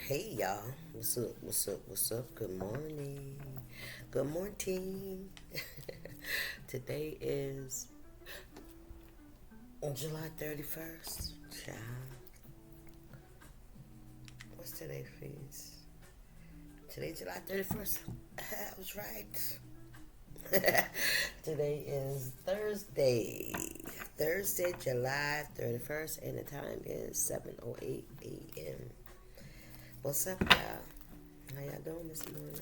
Hey y'all, what's up? What's up? What's up? Good morning. Good morning. Today is July 31st. Child. What's today's feast? Today's July 31st. I was right. Today is Thursday. Thursday, July 31st, and the time is 7:08 a.m. What's up, y'all? How y'all doing this morning?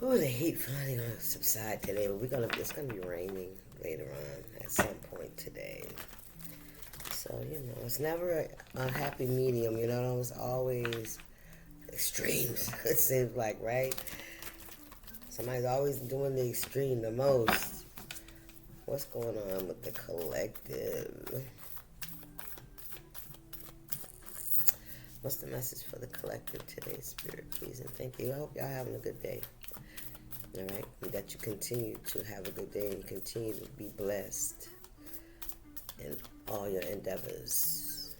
Ooh, the heat finally gonna subside today, but it's gonna be raining later on at some point today. So, it's never a happy medium, it's always extremes, it seems like, right? Somebody's always doing the extreme the most. What's going on with the collective? What's the message for the collective today, Spirit, please? And thank you. I hope y'all having a good day. All right? And that you continue to have a good day and continue to be blessed in all your endeavors.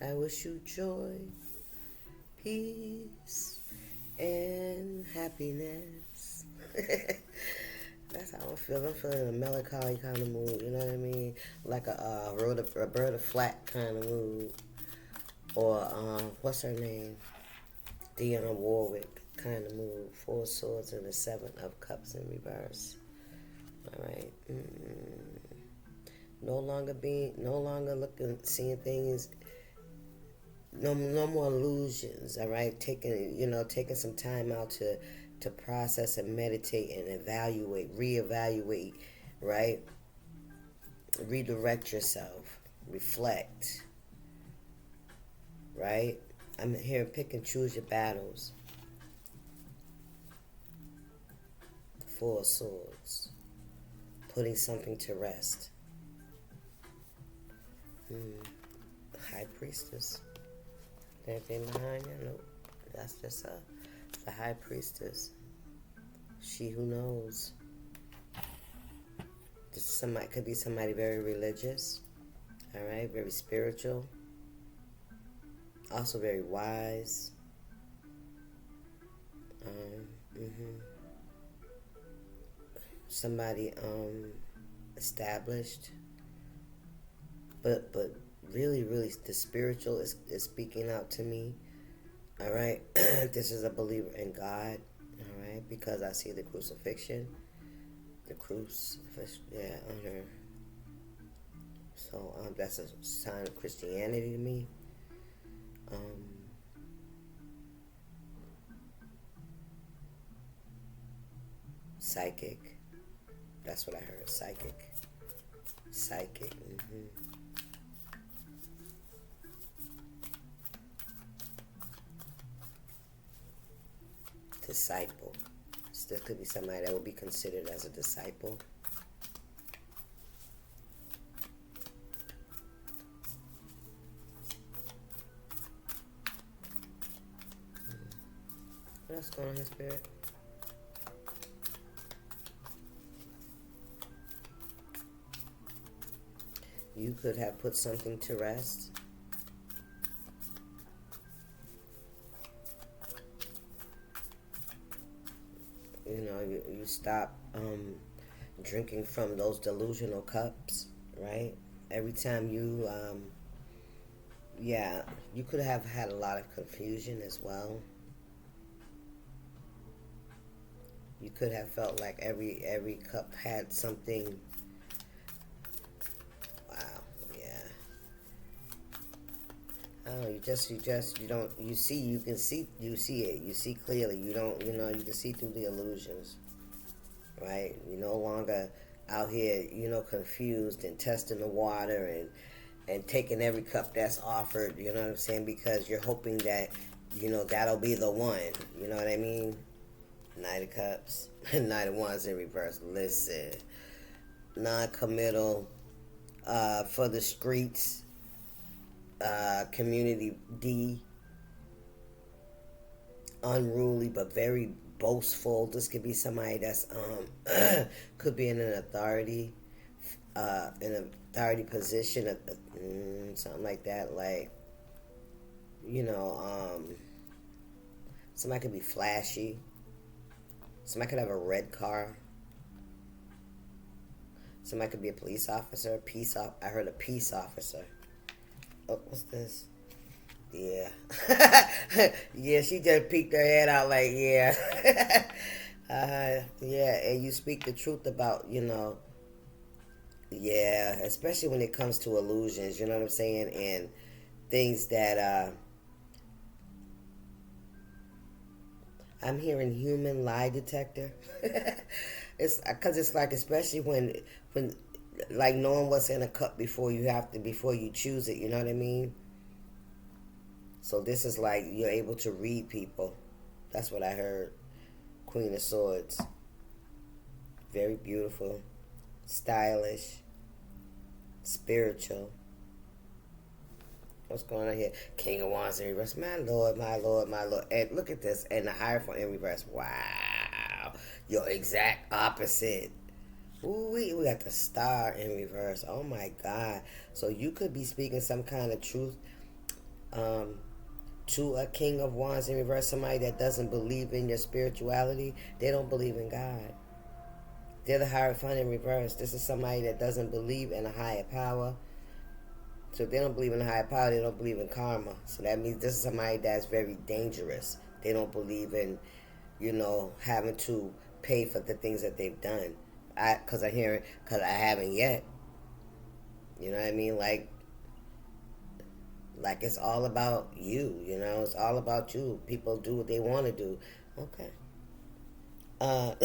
I wish you joy, peace, and happiness. That's how I'm feeling. I'm feeling a melancholy kind of mood, you know what I mean? Like a Roberta Flack kind of mood. Or, what's her name? Dionne Warwick kind of mood. Four Swords and the Seven of Cups in reverse. All right. No longer looking, seeing things. No more illusions. All right. Taking some time out to process and meditate and reevaluate, right? Redirect yourself, reflect, right? I'm here, pick and choose your battles. Four of Swords, putting something to rest. High Priestess. Anything behind you? Nope. That's just the High Priestess. She who knows. Could be somebody very religious. All right, very spiritual. Also very wise. Somebody established. But really, really, the spiritual is speaking out to me. All right, this is a believer in God. All right, because I see the crucifixion. The crucifix, on her. So that's a sign of Christianity to me. Psychic. That's what I heard. Psychic. Disciple. So this could be somebody that would be considered as a disciple. What else going on here, Spirit? You could have put something to rest. You stop drinking from those delusional cups, right? Every time you you could have had a lot of confusion as well. You could have felt like every cup had something. Wow, yeah. I don't know, you see it. You see clearly. You can see through the illusions, right? You're no longer out here, confused and testing the water and taking every cup that's offered, you know what I'm saying? Because you're hoping that, that'll be the one, you know what I mean? Knight of Cups, Knight of Wands in reverse. Listen, non-committal, for the streets, community D, unruly but very boastful. This could be somebody that's could be in an authority, in a authority position, something like that. Like, you know, somebody could be flashy. Somebody could have a red car. Somebody could be a police officer. I heard a peace officer. Oh, what's this? Yeah. Yeah, she just peeked her head out like, yeah. Yeah, and you speak the truth about, yeah, especially when it comes to illusions, you know what I'm saying? And things that, I'm hearing human lie detector. It's because it's like, especially when, like knowing what's in a cup before you choose it, you know what I mean? So this is like you're able to read people. That's what I heard. Queen of Swords. Very beautiful. Stylish. Spiritual. What's going on here? King of Wands in reverse. My Lord, my Lord, my Lord. And look at this. And the Hierophant in reverse. Wow. Your exact opposite. Ooh, we got the Star in reverse. Oh my God. So you could be speaking some kind of truth to a King of Wands in reverse, somebody that doesn't believe in your spirituality. They don't believe in God. They're the Hierophant in reverse. This is somebody that doesn't believe in a higher power. So if they don't believe in a higher power, they don't believe in karma. So that means this is somebody that's very dangerous. They don't believe in, having to pay for the things that they've done. Because I haven't yet. You know what I mean? Like it's all about you, it's all about you. People do what they want to do. Okay. All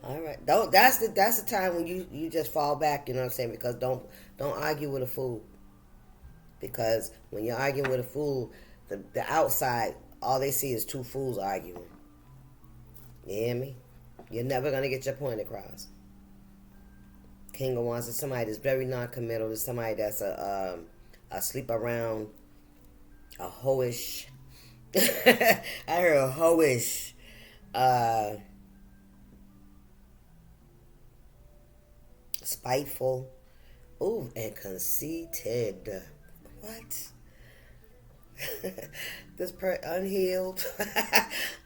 right. That's the time when you just fall back, you know what I'm saying? Because don't argue with a fool. Because when you're arguing with a fool, the outside, all they see is two fools arguing. You hear me? You're never gonna get your point across. King of Wands is somebody that's very non-committal. Is somebody that's a sleep around, a hoish. I heard a hoish. Spiteful. Ooh, and conceited. What? Unhealed,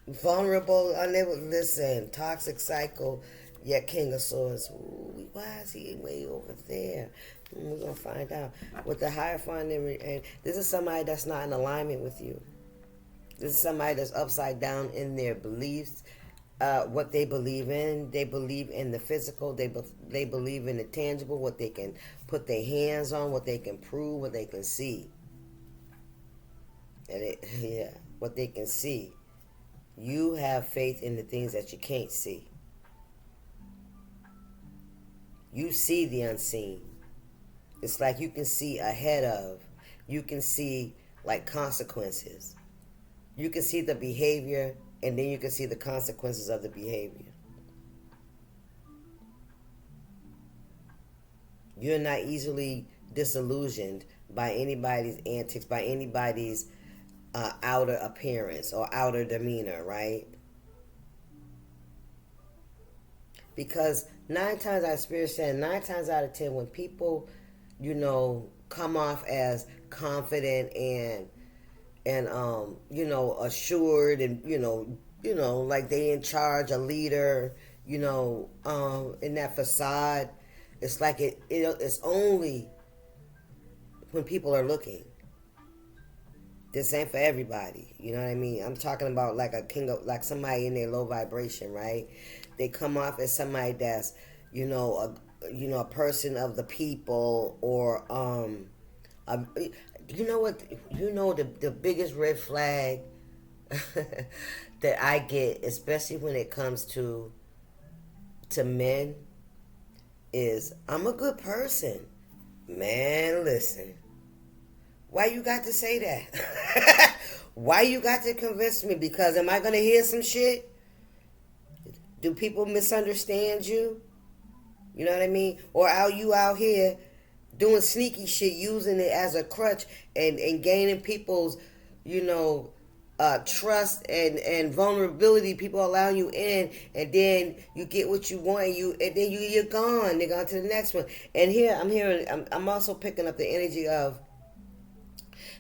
vulnerable, unable. Listen, toxic cycle. Yeah, King of Swords. Ooh, why is he way over there? We're gonna find out. With the Hierophant, and this is somebody that's not in alignment with you. This is somebody that's upside down in their beliefs. What they believe in. They believe in the physical. They believe in the tangible. What they can put their hands on. What they can prove. What they can see. And what they can see. You have faith in the things that you can't see. You see the unseen. It's like you can see ahead of. You can see like consequences. You can see the behavior, and then you can see the consequences of the behavior. You're not easily disillusioned by anybody's antics, by anybody's outer appearance or outer demeanor, right? Because 9 times out of 10, when people, come off as confident and assured and, like they in charge, a leader, in that facade, it's like it's only when people are looking. This ain't for everybody, you know what I mean? I'm talking about like like somebody in their low vibration, right? They come off as somebody that's, a person of the people, or the biggest red flag that I get, especially when it comes to men, is I'm a good person. Man, listen. Why you got to say that? Why you got to convince me? Because am I going to hear some shit? Do people misunderstand you? You know what I mean? Or are you out here doing sneaky shit, using it as a crutch and gaining people's, trust and vulnerability. People allow you in, and then you get what you want, and then you're gone. They're on to the next one. And here I'm also picking up the energy of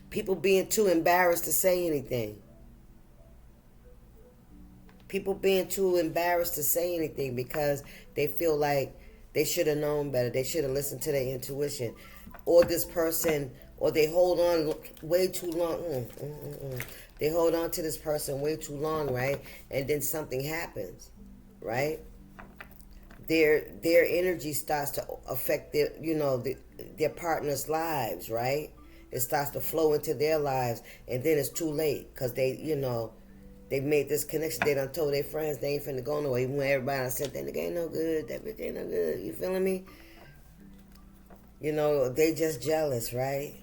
people being too embarrassed to say anything. People being too embarrassed to say anything because they feel like they should have known better. They should have listened to their intuition. Or this person, or they hold on way too long. They hold on to this person way too long, right? And then something happens, right? Their energy starts to affect their partner's lives, right? It starts to flow into their lives, and then it's too late because they've made this connection. They done told their friends they ain't finna go nowhere. Even when everybody said that nigga ain't no good, that bitch ain't no good. You feeling me? They just jealous, right?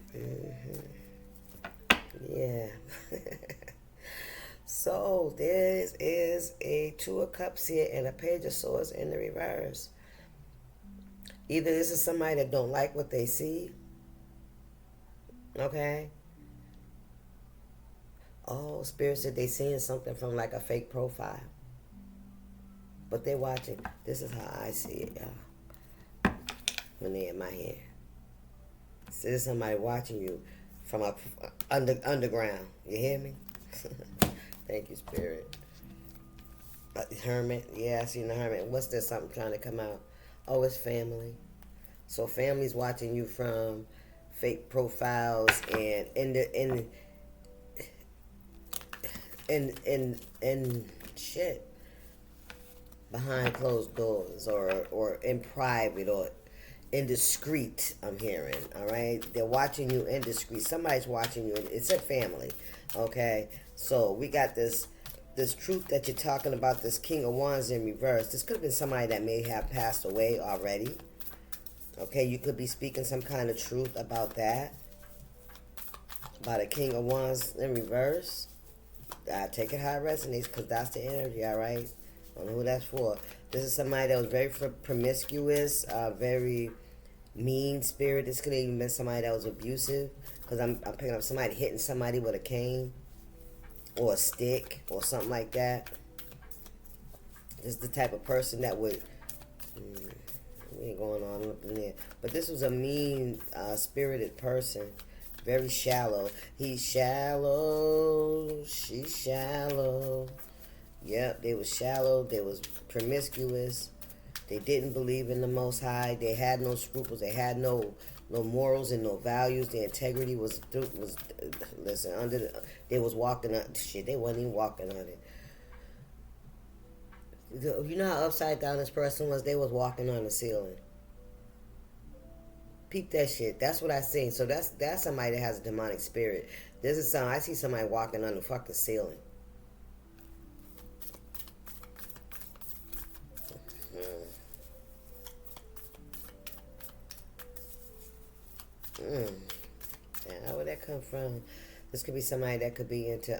Yeah. So there is a Two of Cups here and a Page of Swords in the reverse. Either this is somebody that don't like what they see. Okay. Oh, Spirit said they seeing something from like a fake profile. But they watching. This is how I see it, y'all. When they in my hand. So there's somebody watching you from up underground. You hear me? Thank you, Spirit. Hermit. Yeah, I seen the Hermit. What's this? Something trying to come out. Oh, it's family. So family's watching you from fake profiles and in shit behind closed doors or in private or indiscreet. I'm hearing. All right, they're watching you indiscreet. Somebody's watching you. It's a family. Okay, so we got this truth that you're talking about. This King of Wands in reverse. This could have been somebody that may have passed away already. Okay, you could be speaking some kind of truth about that. About a King of Wands in reverse. Take it how it resonates because that's the energy, all right? I don't know who that's for. This is somebody that was very promiscuous, very mean spirit. This could have even been somebody that was abusive because I'm picking up somebody hitting somebody with a cane or a stick or something like that. This is the type of person that would... we ain't going on up in there. But this was a mean, spirited person. Very shallow. He's shallow. She's shallow. Yep, they was shallow. They was promiscuous. They didn't believe in the Most High. They had no scruples. They had no morals and no values. Their integrity was listen, they was walking on shit. They wasn't even walking on it. You know how upside down this person was? They was walking on the ceiling. Peep that shit. That's what I seen. So that's somebody that has a demonic spirit. I see somebody walking on the fucking ceiling. Yeah, where'd that come from? This could be somebody that could be into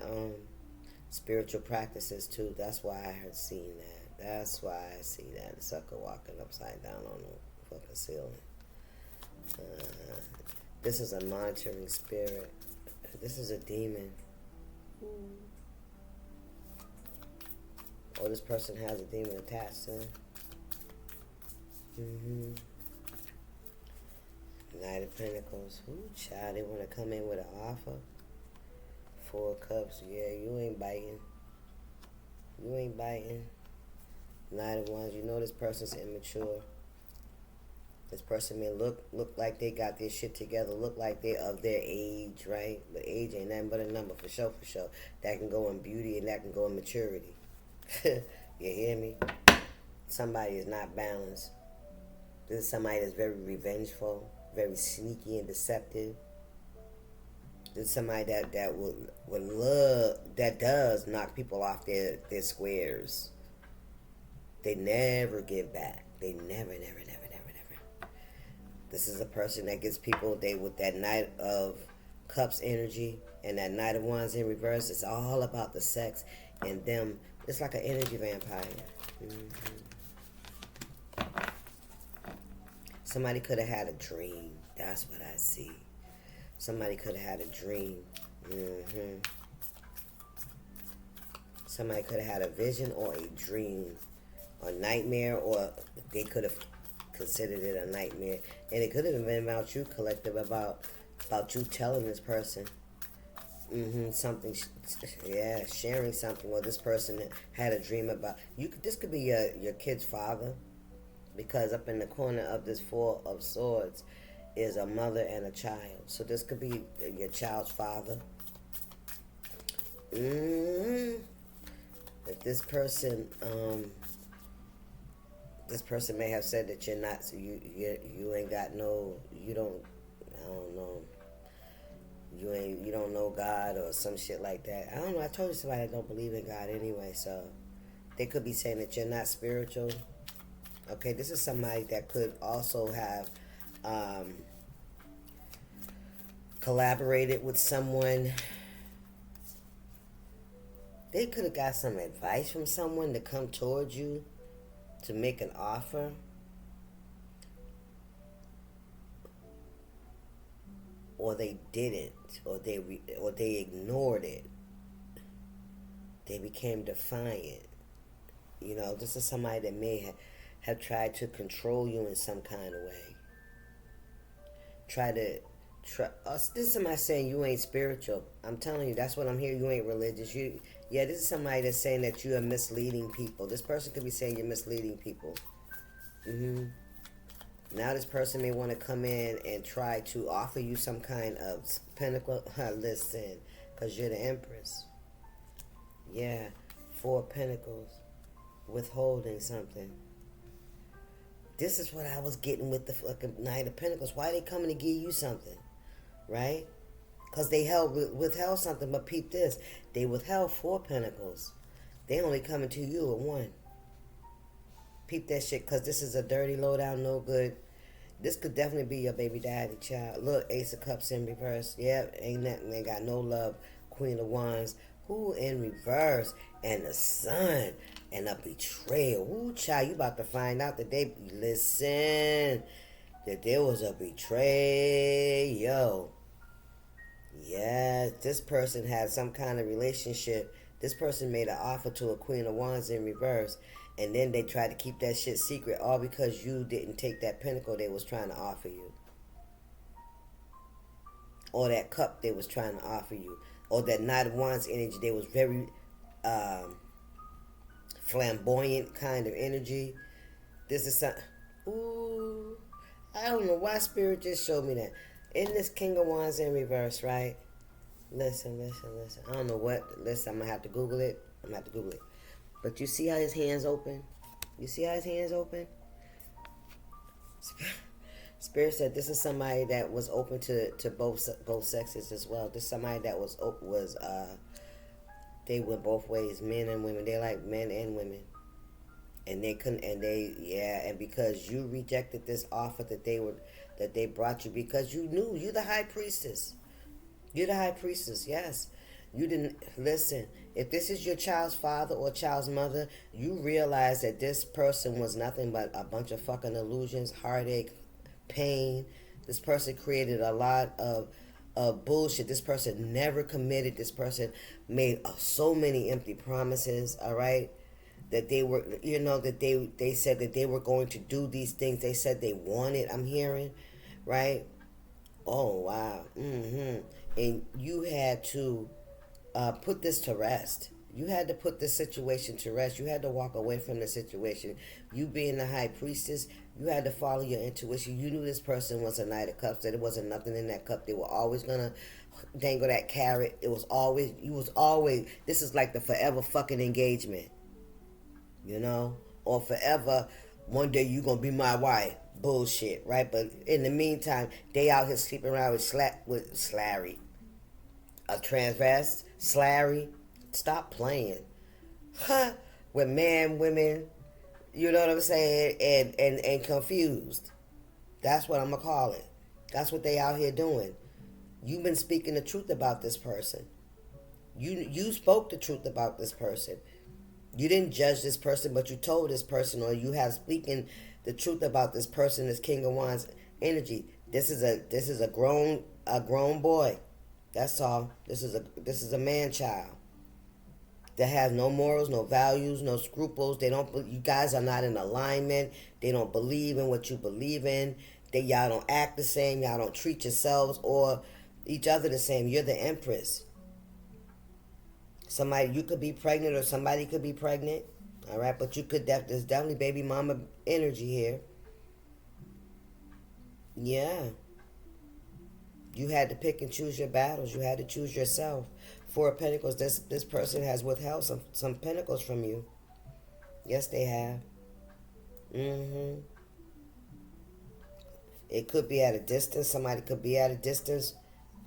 spiritual practices too. That's why I had seen that. That's why I see that. The sucker walking upside down on the fucking ceiling. This is a monitoring spirit. This is a demon. Or this person has a demon attached to them. Knight of Pentacles. Ooh, child, they want to come in with an offer. Four of Cups. Yeah, you ain't biting. You ain't biting. Knight of Wands. You know this person's immature. This person may look like they got their shit together, look like they're of their age, right? But age ain't nothing but a number, for sure, for sure. That can go in beauty and that can go in maturity. You hear me? Somebody is not balanced. This is somebody that's very revengeful, very sneaky and deceptive. This is somebody that would love, that does knock people off their squares. They never give back. They never. This is a person that gets people, with that Knight of Cups energy and that Knight of Wands in reverse. It's all about the sex and them. It's like an energy vampire. Somebody could have had a dream. That's what I see. Somebody could have had a dream. Somebody could have had a vision or a dream, a nightmare, or they could have considered it a nightmare, and it could have been about you, collective, about you telling this person something, yeah, sharing something, or this person had a dream about you. This could be your kid's father, because up in the corner of this Four of Swords is a mother and a child. So this could be your child's father. If this person may have said that you're not, so you ain't got no, you don't, I don't know, you don't know God or some shit like that. I don't know. I told you somebody that don't believe in God anyway, so they could be saying that you're not spiritual. Okay, this is somebody that could also have collaborated with someone. They could have got some advice from someone to come towards you to make an offer. Or they didn't, or they ignored it. They became defiant. You know, this is somebody that may have tried to control you in some kind of way. This is somebody saying you ain't spiritual. I'm telling you, that's what I'm hearing. You ain't religious. Yeah, this is somebody that's saying that you are misleading people. This person could be saying you're misleading people. Now this person may want to come in and try to offer you some kind of pinnacle. Listen, because you're the Empress. Yeah, 4 Pentacles. Withholding something. This is what I was getting with the fucking Knight of Pentacles. Why are they coming to give you something? Right? Because they withheld something, but peep this. They withheld 4 Pentacles. They only coming to you at 1. Peep that shit, because this is a dirty, low down, no good. This could definitely be your baby daddy child. Look, Ace of Cups in reverse. Yep, ain't got no love. Queen of Wands. Who in reverse? And the Sun. And a betrayal. Ooh, child, you about to find out that that there was a betrayal. Yes, this person had some kind of relationship. This person made an offer to a Queen of Wands in reverse. And then they tried to keep that shit secret, all because you didn't take that pentacle they was trying to offer you. Or that cup they was trying to offer you. Or that Knight of Wands energy. They was very flamboyant kind of energy. This is something. Ooh. I don't know why Spirit just showed me that. In this King of Wands in reverse, right? Listen. I don't know what. Listen, I'm going to have to Google it. But you see how his hands open? Spirit said this is somebody that was open to both sexes as well. This is somebody that they went both ways, men and women. They like men and women. And they couldn't, and because you rejected this offer that they brought you, because you knew you're the high priestess. Yes. You didn't listen. If this is your child's father or child's mother, you realize that this person was nothing but a bunch of fucking illusions, heartache, pain. This person created a lot of bullshit. This person never committed. This person made so many empty promises, all right? That they were, that they said that they were going to do these things they said they wanted, I'm hearing, right? Oh, wow. And you had to put this to rest. You had to put this situation to rest. You had to walk away from the situation. You being the high priestess, you had to follow your intuition. You knew this person was a Knight of Cups, that it wasn't nothing in that cup. They were always going to dangle that carrot. This is like the forever fucking engagement. Or forever, one day you going to be my wife. Bullshit, right? But in the meantime, they out here sleeping around with Slary. A transvest, Slary. Stop playing. With man, women, you know what I'm saying? And confused. That's what I'm going to call it. That's what they out here doing. You've been speaking the truth about this person. You spoke the truth about this person. You didn't judge this person, but you told this person, or you have speaking the truth about this person, this King of Wands energy. This is a grown boy. That's all. This is a man child. that has no morals, no values, no scruples. They don't. You guys are not in alignment. They don't believe in what you believe in. Y'all don't act the same. Y'all don't treat yourselves or each other the same. You're the empress. Somebody, you could be pregnant or somebody could be pregnant. All right, but you could. There's definitely baby mama energy here. Yeah. You had to pick and choose your battles. You had to choose yourself. Four of Pentacles. This person has withheld some pentacles from you. Yes, they have. It could be at a distance. Somebody could be at a distance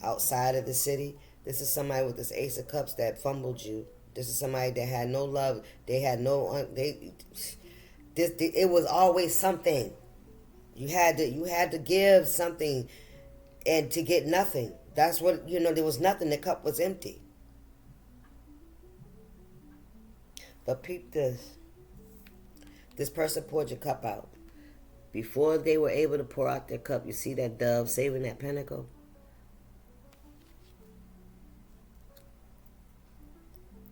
outside of the city. This is somebody with this Ace of Cups that fumbled you. This is somebody that had no love. They had no. It was always something. You had to give something, and to get nothing. That's what there was nothing. The cup was empty. But peep this. This person poured your cup out. Before they were able to pour out their cup, you see that dove saving that pentacle?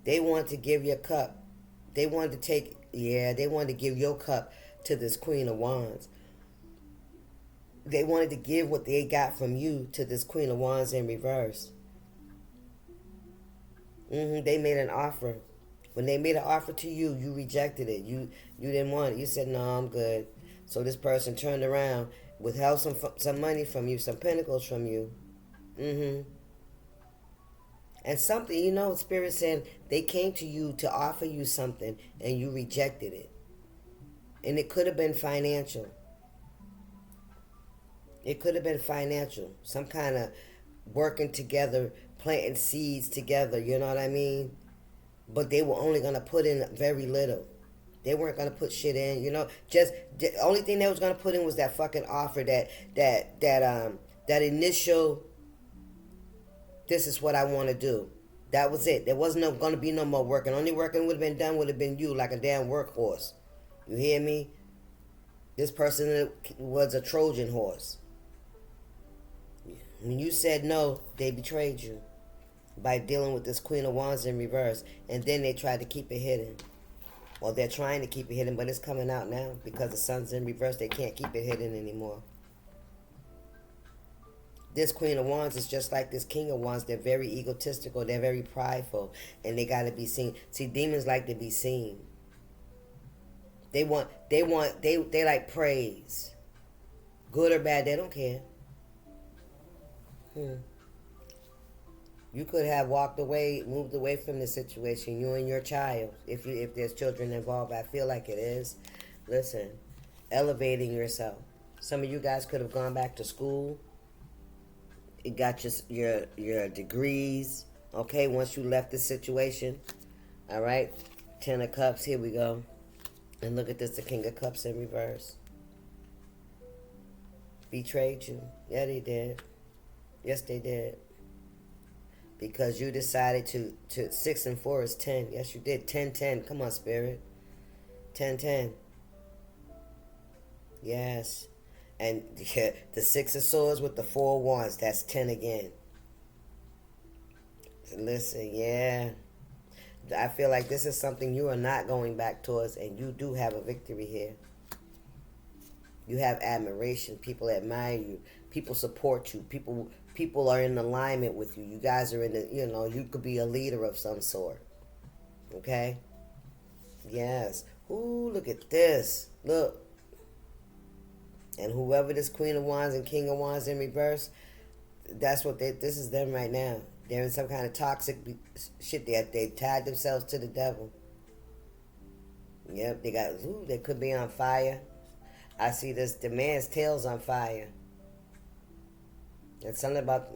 They wanted to give your cup. They wanted to give your cup to this Queen of Wands. They wanted to give what they got from you to this Queen of Wands in reverse. They made an offer. When they made an offer to you, you rejected it. You didn't want it. You said, no, I'm good. So this person turned around, withheld some money from you, some pentacles from you. And something, Spirit said they came to you to offer you something and you rejected it. And it could have been financial. It could have been financial. Some kind of working together, planting seeds together, you know what I mean? But they were only going to put in very little. They weren't going to put shit in, Just the only thing they was going to put in was that fucking offer, that initial, this is what I want to do. That was it. There wasn't going to be no more working. Only working would have been done would have been you, like a damn workhorse. You hear me? This person was a Trojan horse. When you said no, they betrayed you by dealing with this Queen of Wands in reverse. And then they tried to keep it hidden. Or they're trying to keep it hidden, but it's coming out now. Because the sun's in reverse, they can't keep it hidden anymore. This Queen of Wands is just like this King of Wands. They're very egotistical. They're very prideful. And they got to be seen. See, demons like to be seen. They like praise. Good or bad, they don't care. You could have walked away, moved away from the situation, you and your child, if there's children involved. I feel like it is. Listen, elevating yourself. Some of you guys could have gone back to school. You got your degrees, okay, once you left the situation. All right, 10 of Cups, here we go. And look at this, the King of Cups in reverse. Betrayed you. Yeah, they did. Yes, they did. Because you decided to 6 and 4 is 10. Yes, you did. 10-10. Come on, Spirit. 10-10. Yes. And the 6 of Swords with the 4 of Wands. That's 10 again. Listen, yeah. I feel like this is something you are not going back towards, and you do have a victory here. You have admiration. People admire you. People support you. People are in alignment with you. You guys are in the, you could be a leader of some sort. Okay? Yes. Ooh, look at this. Look. And whoever this Queen of Wands and King of Wands in reverse, this is them right now. They're in some kind of toxic shit. They tied themselves to the devil. Yep, they could be on fire. I see the man's tail's on fire. And something about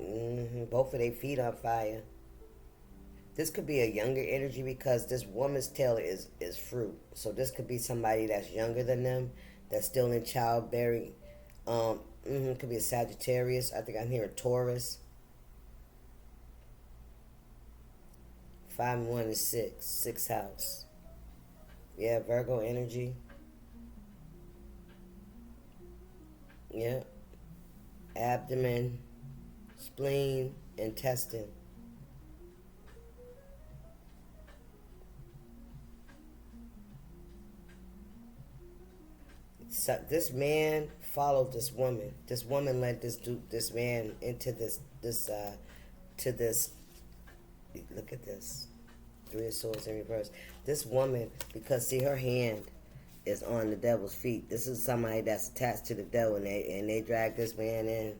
both of their feet on fire. This could be a younger energy because this woman's tail is fruit. So this could be somebody that's younger than them, that's still in childbearing. Could be a Sagittarius. I think I'm hearing Taurus. 5 and 1 is 6. 6th house. Yeah, Virgo energy. Yeah. Abdomen, spleen, intestine. this man followed this woman. This woman led this man into to this. Look at this. Three of Swords in reverse. This woman, because see her hand is on the devil's feet. This is somebody that's attached to the devil, and they drag this man in.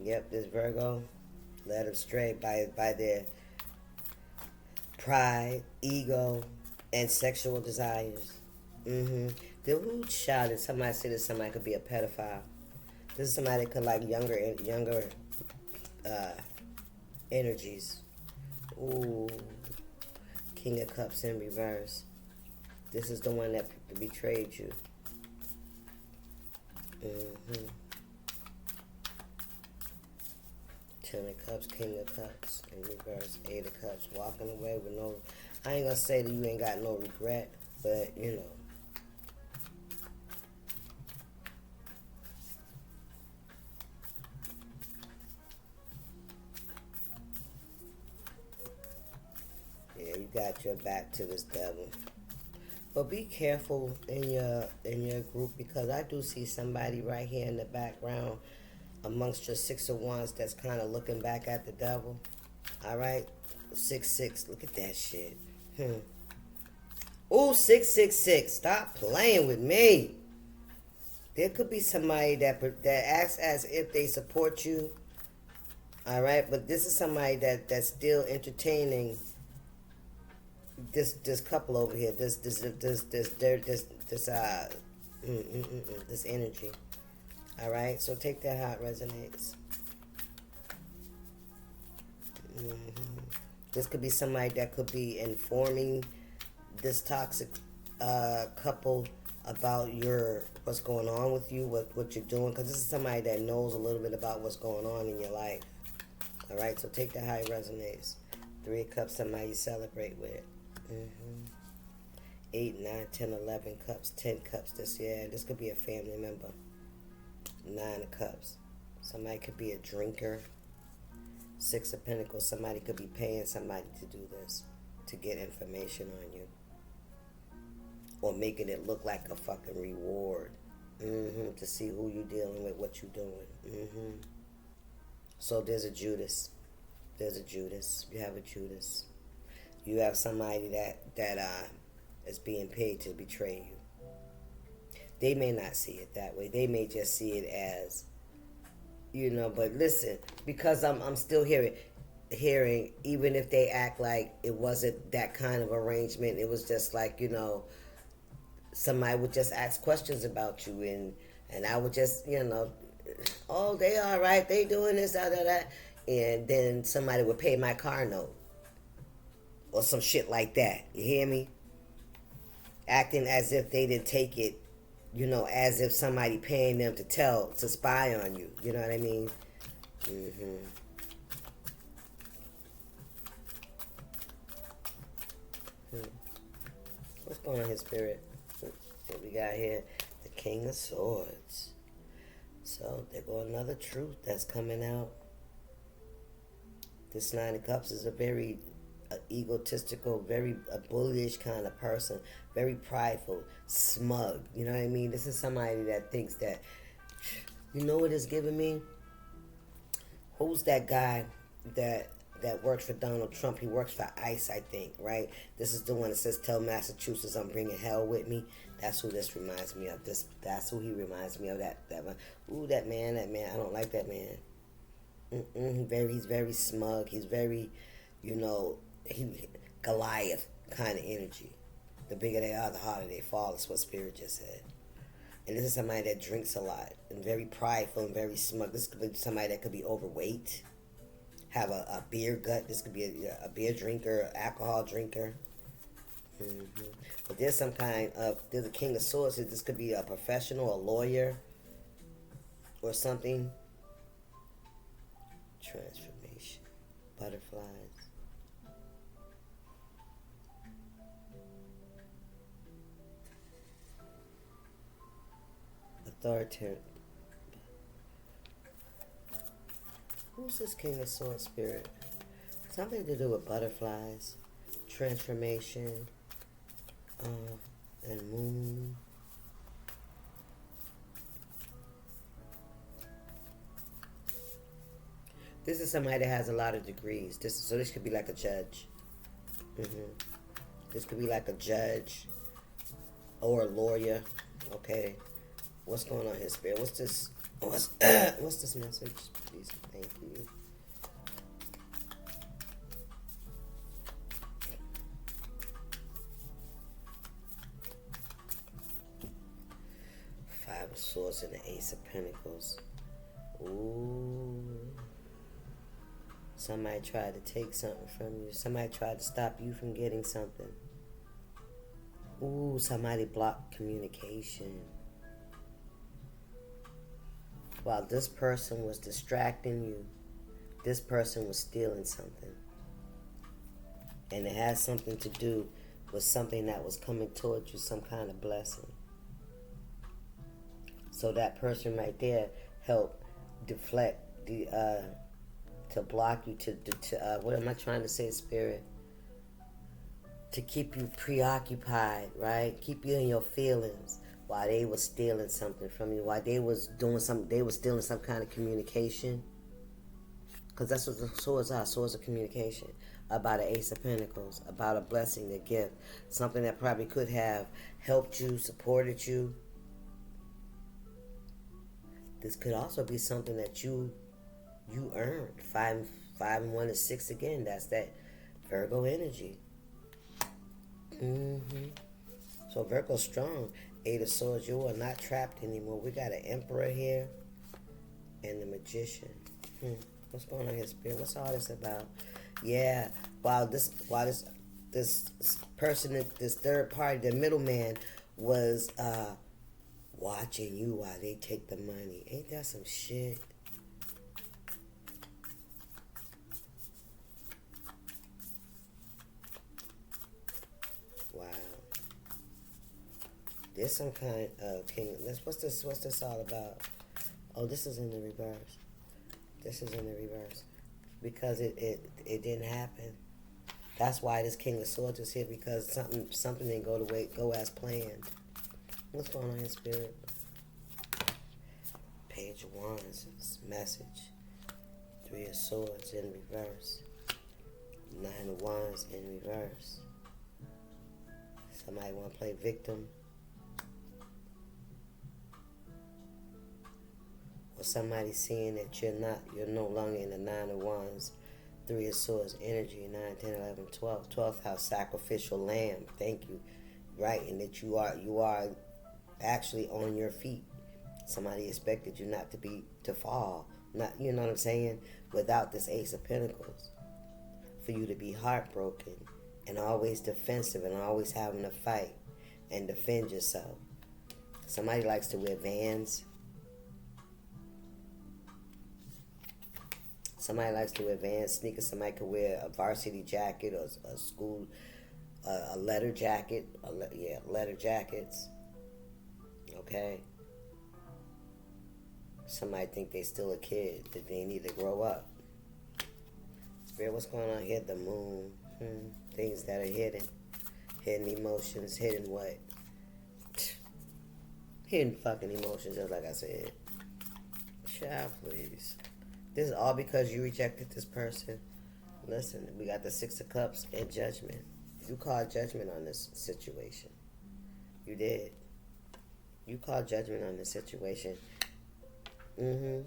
Yep, this Virgo led astray by their pride, ego, and sexual desires. The who shouted? Somebody said that somebody could be a pedophile. This is somebody that could like younger energies. Ooh, King of Cups in reverse. This is the one that betrayed you. Ten of Cups, King of Cups in reverse. Eight of Cups, walking away with no. I ain't gonna say that you ain't got no regret, but you know. Yeah, you got your back to this devil. But be careful in your group, because I do see somebody right here in the background amongst your Six of Wands that's kind of looking back at the devil. All right, 6-6. Look at that shit. Ooh, 666. Stop playing with me. There could be somebody that acts as if they support you. All right, but this is somebody that's still entertaining this couple over here. This energy. All right, so take that how it resonates. This could be somebody that could be informing this toxic couple about what's going on with you, what you're doing, because this is somebody that knows a little bit about what's going on in your life. All right, so take that how it resonates. 3 of Cups, somebody you celebrate with. 8, 9, 10, 11 cups, 10 cups. This could be a family member. 9 of Cups. Somebody could be a drinker. 6 of Pentacles. Somebody could be paying somebody to do this, to get information on you, or making it look like a fucking reward. To see who you're dealing with, what you're doing. So there's a Judas. You have a Judas. You have somebody that is being paid to betray you. They may not see it that way. They may just see it as, but listen, because I'm still hearing, even if they act like it wasn't that kind of arrangement, it was just like, somebody would just ask questions about you, and I would just, oh, they all right, they doing this, that, and then somebody would pay my car note or some shit like that. You hear me? Acting as if they didn't take it, as if somebody paying them to spy on you. You know what I mean? What's going on here, Spirit? What we got here? The King of Swords. So there go another truth that's coming out. This 9 of Cups is a very egotistical, very bullish kind of person, very prideful, smug. You know what I mean? This is somebody that thinks that, you know what it's giving me? Who's that guy that works for Donald Trump? He works for ICE, I think, right? This is the one that says, "Tell Massachusetts I'm bringing hell with me." That's who this reminds me of. That's who he reminds me of. That one. Ooh, that man. I don't like that man. He's very smug. He's very, Goliath kind of energy. The bigger they are, the harder they fall. That's what Spirit just said. And this is somebody that drinks a lot and very prideful and very smug. This could be somebody that could be overweight, have a beer gut. This could be a beer drinker, alcohol drinker. But there's there's a King of Swords. This could be a professional, a lawyer, or something. Transformation. Butterflies. Authoritarian. Who's this King of Swords, Spirit? Something to do with butterflies. Transformation. and Moon. This is somebody that has a lot of degrees. So this could be like a judge. This could be like a judge or a lawyer. Okay. What's going on here, Spirit? What's this? What's this message? Please, thank you. Five of Swords and the Ace of Pentacles. Ooh. Somebody tried to take something from you. Somebody tried to stop you from getting something. Ooh, somebody blocked communication. While this person was distracting you, this person was stealing something. And it has something to do with something that was coming towards you, some kind of blessing. So that person right there helped deflect to block you, to what am I trying to say, Spirit? To keep you preoccupied, right? Keep you in your feelings while they were stealing something from you, while they was doing something, they were stealing some kind of communication. Because that's what the swords are, swords of communication. About an Ace of Pentacles, about a blessing, a gift, something that probably could have helped you, supported you. This could also be something that you earned. 5 and 1 is 6 again. That's that Virgo energy. So Virgo's strong. 8 of Swords. You are not trapped anymore. We got an Emperor here and the Magician. What's going on here, Spirit? What's all this about? Yeah. While this person, this third party, the middleman, was watching you while they take the money. Ain't that some shit? Wow. There's some kind of king. What's this all about? Oh, this is in the reverse. This is in the reverse. Because it didn't happen. That's why this King of Swords is here, because something didn't go as planned. What's going on here, Spirit? Page of Wands, message. 3 of Swords in reverse. 9 of Wands in reverse. Somebody want to play victim? Or somebody seeing that you're no longer in the 9 of Wands, 3 of Swords energy, 9, 10, 11, 12. 12th house, sacrificial lamb. Thank you. Right, and that you are actually on your feet. Somebody expected you not to fall. Not, you know what I'm saying? Without this Ace of Pentacles. For you to be heartbroken and always defensive and always having to fight and defend yourself. Somebody likes to wear Vans. Somebody likes to wear Vans sneakers. Somebody could wear a varsity jacket or a school, a leather jacket. Leather jackets. Okay. Somebody think they still a kid, that they need to grow up. Spirit, what's going on here? The moon. Things that are hidden. Hidden emotions. Hidden what? Hidden fucking emotions, just like I said. Child, please. This is all because you rejected this person. Listen, we got the 6 of Cups and Judgment. You called judgment on this situation. You did. You called judgment on this situation. You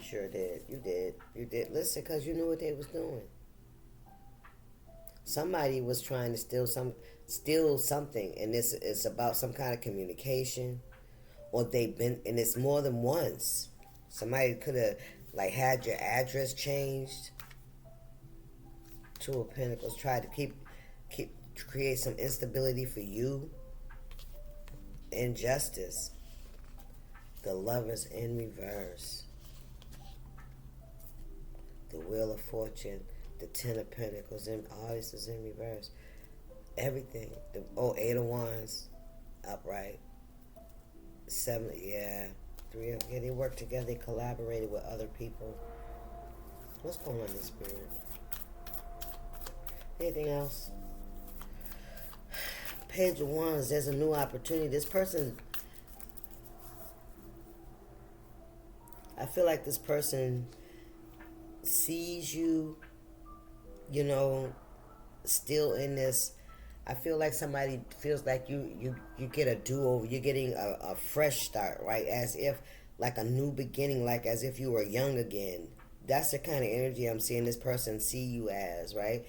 sure did. You did. You did. Listen, because you knew what they was doing. Somebody was trying to steal something, and it's about some kind of communication, or and it's more than once. Somebody could have had your address changed. 2 of Pentacles, tried to create some instability for you. Injustice. The Lovers in reverse. The Wheel of Fortune. The 10 of Pentacles. And all this is in reverse. Everything. 8 of Wands. Upright. 7. Yeah. 3 of. Yeah, they worked together. They collaborated with other people. What's going on in this, Spirit? Anything else? Page of Wands, there's a new opportunity. This person, I feel like this person sees you, you know, still in this. I feel like somebody feels like you get a do-over. You're getting a fresh start, right? As if like a new beginning, like as if you were young again. That's the kind of energy I'm seeing this person see you as, right?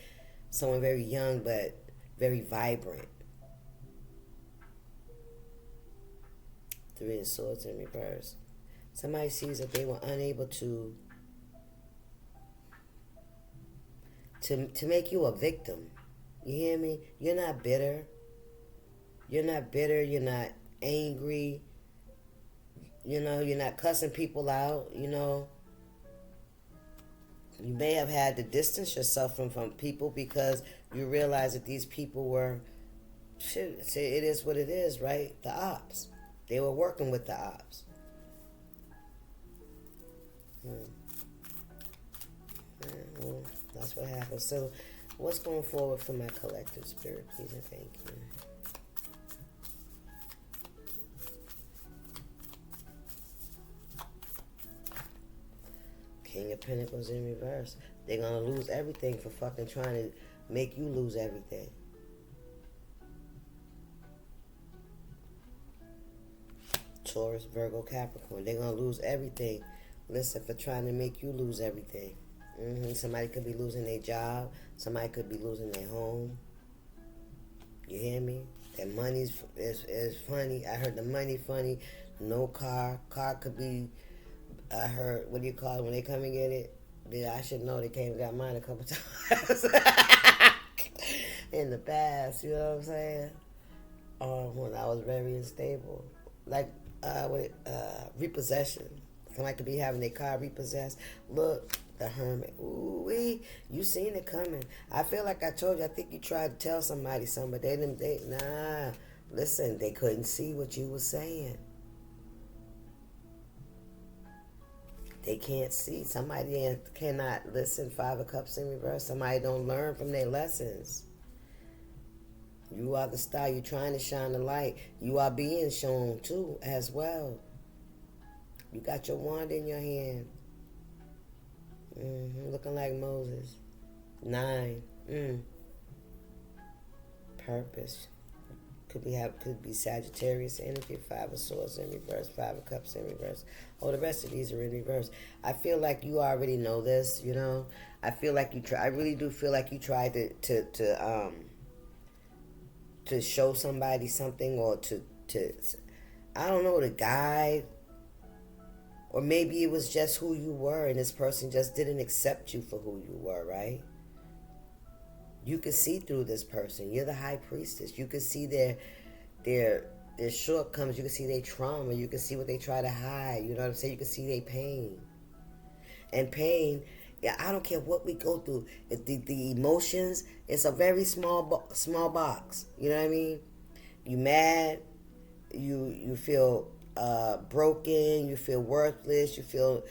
Someone very young but very vibrant. Three of Swords in reverse. Somebody sees that they were unable to make you a victim. You hear me? You're not bitter. You're not bitter. You're not angry. You know, you're not cussing people out. You know, you may have had to distance yourself from people because you realize that these people were, shit, it is what it is, right? The ops. They were working with the ops. Well, that's what happened. So, what's going forward for my collective spirit, please and thank you. King of Pentacles in reverse. They're going to lose everything for fucking trying to make you lose everything. Taurus, Virgo, Capricorn. They're going to lose everything. Listen, for trying to make you lose everything. Somebody could be losing their job. Somebody could be losing their home. You hear me? That money is funny. I heard the money funny. No car. Car could be, I heard, what do you call it when they come and get it? I should know they came and got mine a couple times. In the past, you know what I'm saying? When I was very unstable. Like, repossession. Somebody could be having their car repossessed. Look, the Hermit. Ooh-wee. You seen it coming. I feel like I told you, I think you tried to tell somebody something, but nah. Listen, they couldn't see what you were saying. They can't see. Somebody cannot listen. Five of Cups in reverse. Somebody don't learn from their lessons. You are the star. You're trying to shine the light. You are being shown too as well. You got your wand in your hand. Looking like Moses. 9. Purpose. Could be Sagittarius energy. 5 of Swords in reverse. 5 of Cups in reverse. Oh, the rest of these are in reverse. I feel like you already know this, you know. I feel like you try. I really do feel like you tried to show somebody something, or to I don't know, to guide. Or maybe it was just who you were and this person just didn't accept you for who you were, right? You could see through this person. You're the high priestess. You could see their shortcomings. You could see their trauma. You could see what they try to hide. You know what I'm saying? You could see their pain. And pain, yeah, I don't care what we go through. The emotions, it's a very small box. You know what I mean? You mad. You feel broken, you feel worthless, you feel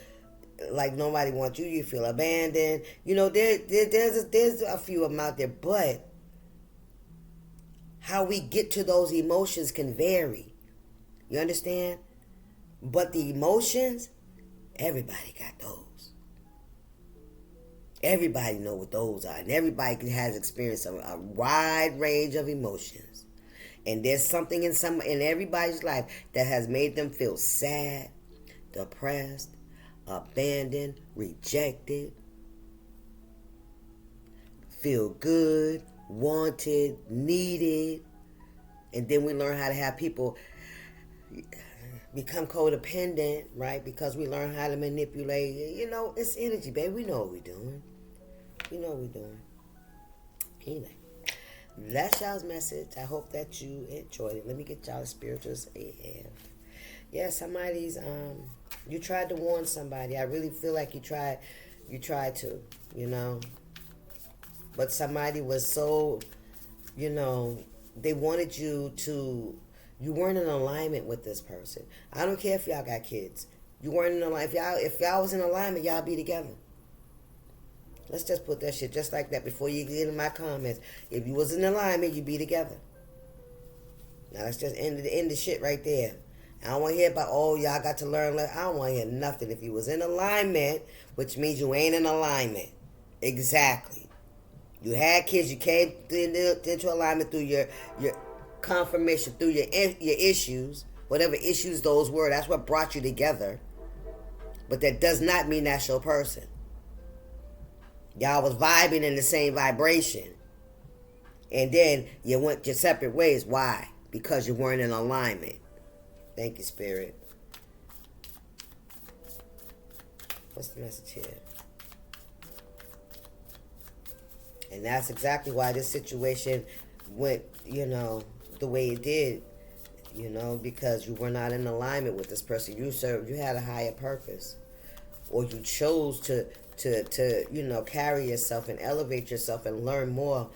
like nobody wants you, you feel abandoned. You know, there's a few of them out there, but how we get to those emotions can vary. You understand? But the emotions, everybody got those. Everybody know what those are, and everybody has experienced a wide range of emotions. And there's something in everybody's life that has made them feel sad, depressed, abandoned, rejected, feel good, wanted, needed. And then we learn how to have people become codependent, right? Because we learn how to manipulate. You know, it's energy, baby. We know what we're doing. Anyway. That's y'all's message. I hope that you enjoyed it. Let me get y'all spirituals AF. Yeah, somebody's you tried to warn somebody. I really feel like you tried to, you know. But somebody was so, you know, they wanted you weren't in alignment with this person. I don't care if y'all got kids. You weren't in alignment. If y'all was in alignment, y'all be together. Let's just put that shit just like that before you get in my comments. If you was in alignment, you be together. Now let's just end the shit right there. I don't want to hear about, oh, y'all got to learn. I don't want to hear nothing. If you was in alignment, which means you ain't in alignment. Exactly. You had kids. You came into alignment through your confirmation, through your issues, whatever issues those were. That's what brought you together. But that does not mean that's your person. Y'all was vibing in the same vibration. And then you went your separate ways. Why? Because you weren't in alignment. Thank you, Spirit. What's the message here? And that's exactly why this situation went, the way it did. Because you were not in alignment with this person you served. You had a higher purpose. Or you chose to carry yourself and elevate yourself and learn more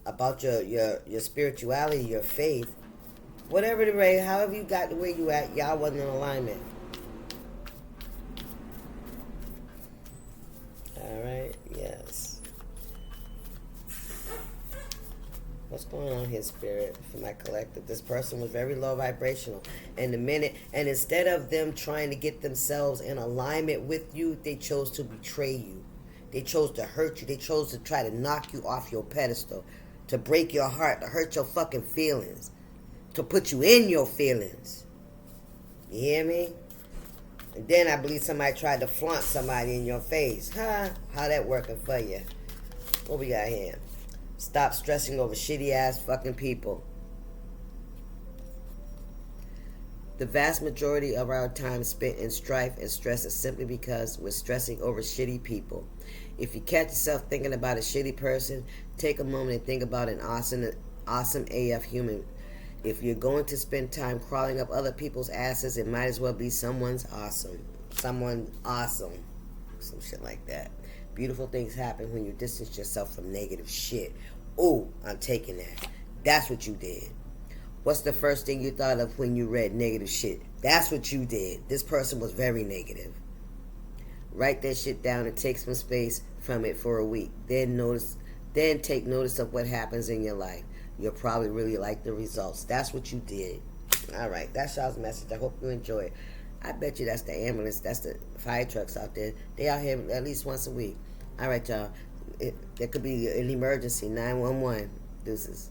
about your spirituality, your faith. Whatever the way, however you got to where you at, y'all wasn't in alignment. All right, yes. What's going on here, Spirit, for my collective? This person was very low vibrational. And instead of them trying to get themselves in alignment with you, they chose to betray you. They chose to hurt you. They chose to try to knock you off your pedestal, to break your heart, to hurt your fucking feelings, to put you in your feelings. You hear me? And then I believe somebody tried to flaunt somebody in your face. Huh? How that working for you? What we got here? Stop stressing over shitty ass fucking people. The vast majority of our time spent in strife and stress is simply because we're stressing over shitty people. If you catch yourself thinking about a shitty person, take a moment and think about an awesome AF human. If you're going to spend time crawling up other people's asses, it might as well be someone's awesome. Someone awesome. Some shit like that. Beautiful things happen when you distance yourself from negative shit. Oh, I'm taking that. That's what you did. What's the first thing you thought of when you read negative shit? That's what you did. This person was very negative. Write that shit down and take some space from it for a week. Then take notice of what happens in your life. You'll probably really like the results. That's what you did. All right, that's y'all's message. I hope you enjoy it. I bet you that's the ambulance, that's the fire trucks out there. They out here at least once a week. All right, y'all. There could be an emergency, 911. Deuces.